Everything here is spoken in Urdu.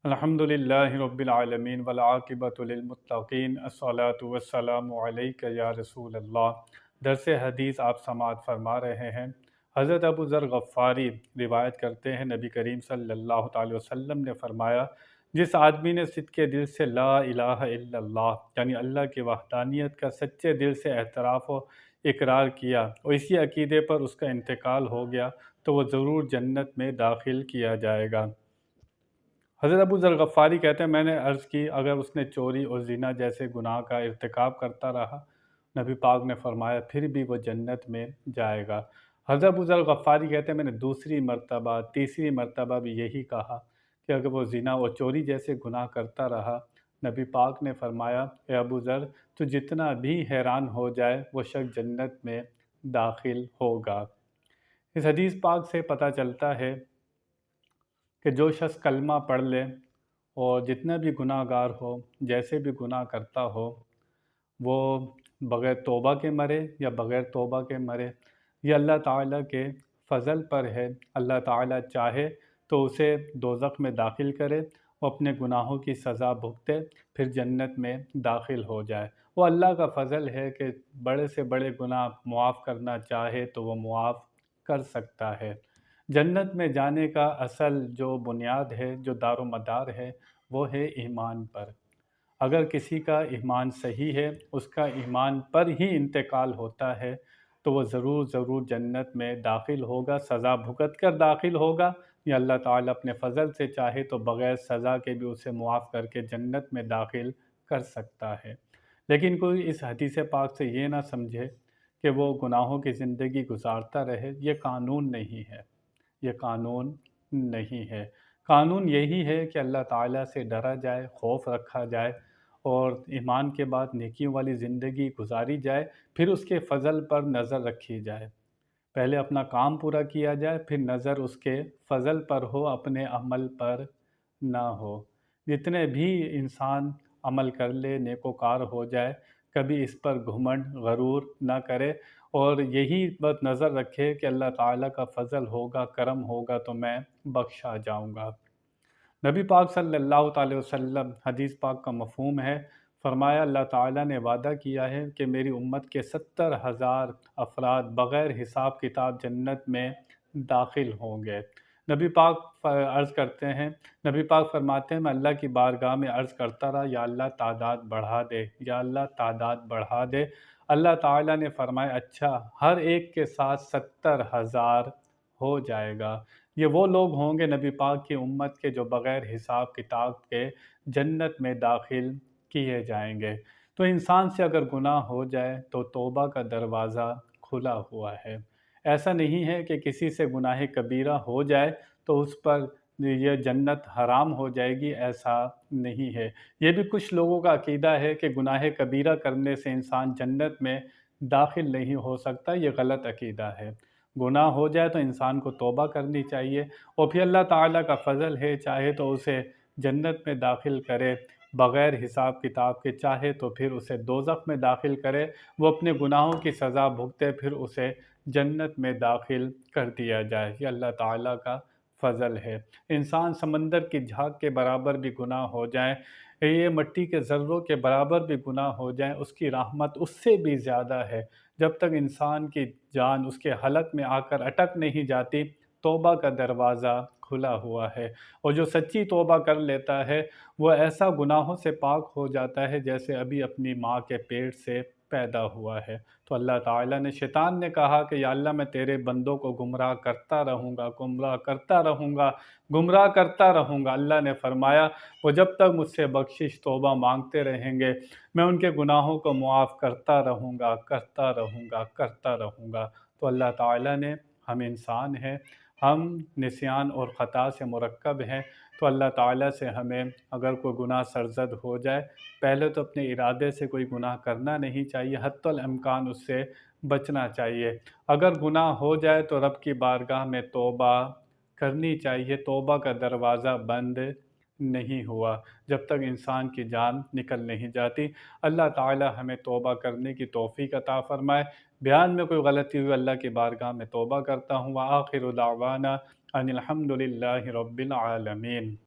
الحمدللہ رب العالمین والعاقبۃ للمتقین الصلاۃ والسلام علیک یا رسول اللہ۔ درس حدیث آپ سماعت فرما رہے ہیں۔ حضرت ابو ذر غفاری روایت کرتے ہیں، نبی کریم صلی اللہ تعالی وسلم نے فرمایا، جس آدمی نے صدق دل سے لا الہ الا اللہ یعنی اللہ کی وحدانیت کا سچے دل سے اعتراف و اقرار کیا اور اسی عقیدے پر اس کا انتقال ہو گیا تو وہ ضرور جنت میں داخل کیا جائے گا۔ حضرت ابو ذر غفاری کہتے ہیں، میں نے عرض کی اگر اس نے چوری اور زنا جیسے گناہ کا ارتکاب کرتا رہا، نبی پاک نے فرمایا پھر بھی وہ جنت میں جائے گا۔ حضرت ابو ذر غفاری کہتے ہیں، میں نے دوسری مرتبہ تیسری مرتبہ بھی یہی کہا کہ اگر وہ زنا اور چوری جیسے گناہ کرتا رہا، نبی پاک نے فرمایا اے ابو ذر تو جتنا بھی حیران ہو جائے وہ شخص جنت میں داخل ہوگا۔ اس حدیث پاک سے پتہ چلتا ہے کہ جو شخص کلمہ پڑھ لے اور جتنا بھی گناہ گار ہو، جیسے بھی گناہ کرتا ہو، وہ بغیر توبہ کے مرے یا بغیر توبہ کے مرے، یہ اللہ تعالیٰ کے فضل پر ہے۔ اللہ تعالیٰ چاہے تو اسے دوزخ میں داخل کرے، وہ اپنے گناہوں کی سزا بھگتے پھر جنت میں داخل ہو جائے۔ وہ اللہ کا فضل ہے کہ بڑے سے بڑے گناہ معاف کرنا چاہے تو وہ معاف کر سکتا ہے۔ جنت میں جانے کا اصل جو بنیاد ہے، جو دار و مدار ہے، وہ ہے ایمان پر۔ اگر کسی کا ایمان صحیح ہے، اس کا ایمان پر ہی انتقال ہوتا ہے تو وہ ضرور جنت میں داخل ہوگا، سزا بھگت کر داخل ہوگا، یا اللہ تعالیٰ اپنے فضل سے چاہے تو بغیر سزا کے بھی اسے معاف کر کے جنت میں داخل کر سکتا ہے۔ لیکن کوئی اس حدیث پاک سے یہ نہ سمجھے کہ وہ گناہوں کی زندگی گزارتا رہے، یہ قانون نہیں ہے، یہ قانون نہیں ہے۔ قانون یہی ہے کہ اللہ تعالیٰ سے ڈرا جائے، خوف رکھا جائے اور ایمان کے بعد نیکیوں والی زندگی گزاری جائے، پھر اس کے فضل پر نظر رکھی جائے۔ پہلے اپنا کام پورا کیا جائے، پھر نظر اس کے فضل پر ہو، اپنے عمل پر نہ ہو۔ جتنے بھی انسان عمل کر لے، نیکوکار ہو جائے، کبھی اس پر گھمنڈ غرور نہ کرے اور یہی بات نظر رکھے کہ اللہ تعالیٰ کا فضل ہوگا، کرم ہوگا تو میں بخشا جاؤں گا۔ نبی پاک صلی اللہ تعالی وسلم، حدیث پاک کا مفہوم ہے، فرمایا اللہ تعالیٰ نے وعدہ کیا ہے کہ میری امت کے 70,000 افراد بغیر حساب کتاب جنت میں داخل ہوں گے۔ نبی پاک عرض کرتے ہیں، نبی پاک فرماتے ہیں میں اللہ کی بارگاہ میں عرض کرتا رہا یا اللہ تعداد بڑھا دے، یا اللہ تعداد بڑھا دے۔ اللہ تعالیٰ نے فرمایا اچھا، ہر ایک کے ساتھ 70,000 ہو جائے گا۔ یہ وہ لوگ ہوں گے نبی پاک کی امت کے جو بغیر حساب کتاب کے جنت میں داخل کیے جائیں گے۔ تو انسان سے اگر گناہ ہو جائے تو توبہ کا دروازہ کھلا ہوا ہے۔ ایسا نہیں ہے کہ کسی سے گناہ کبیرہ ہو جائے تو اس پر یہ جنت حرام ہو جائے گی، ایسا نہیں ہے۔ یہ بھی کچھ لوگوں کا عقیدہ ہے کہ گناہ کبیرہ کرنے سے انسان جنت میں داخل نہیں ہو سکتا، یہ غلط عقیدہ ہے۔ گناہ ہو جائے تو انسان کو توبہ کرنی چاہیے اور پھر اللہ تعالیٰ کا فضل ہے، چاہے تو اسے جنت میں داخل کرے بغیر حساب کتاب کے، چاہے تو پھر اسے دوزخ میں داخل کرے، وہ اپنے گناہوں کی سزا بھگتے پھر اسے جنت میں داخل کر دیا جائے۔ یہ اللہ تعالیٰ کا فضل ہے۔ انسان سمندر کی جھاگ کے برابر بھی گناہ ہو جائیں، یہ مٹی کے ذروں کے برابر بھی گناہ ہو جائیں، اس کی رحمت اس سے بھی زیادہ ہے۔ جب تک انسان کی جان اس کے حلق میں آ کر اٹک نہیں جاتی، توبہ کا دروازہ کھلا ہوا ہے، اور جو سچی توبہ کر لیتا ہے وہ ایسا گناہوں سے پاک ہو جاتا ہے جیسے ابھی اپنی ماں کے پیٹ سے پیدا ہوا ہے۔ تو اللہ تعالیٰ نے، شیطان نے کہا کہ یا اللہ میں تیرے بندوں کو گمراہ کرتا رہوں گا، گمراہ کرتا رہوں گا، گمراہ کرتا رہوں گا۔ اللہ نے فرمایا وہ جب تک مجھ سے بخشش توبہ مانگتے رہیں گے، میں ان کے گناہوں کو معاف کرتا رہوں گا، کرتا رہوں گا، کرتا رہوں گا۔ تو اللہ تعالیٰ نے، ہم انسان ہیں، ہم نسیان اور خطا سے مرکب ہیں، تو اللہ تعالیٰ سے ہمیں اگر کوئی گناہ سرزد ہو جائے، پہلے تو اپنے ارادے سے کوئی گناہ کرنا نہیں چاہیے، حتی الامکان اس سے بچنا چاہیے۔ اگر گناہ ہو جائے تو رب کی بارگاہ میں توبہ کرنی چاہیے، توبہ کا دروازہ بند نہیں ہوا جب تک انسان کی جان نکل نہیں جاتی۔ اللہ تعالیٰ ہمیں توبہ کرنے کی توفیق عطا فرمائے۔ بیان میں کوئی غلطی ہوئی اللہ کی بارگاہ میں توبہ کرتا ہوں۔ وآخر دعوانا ان الحمد للہ رب العالمین۔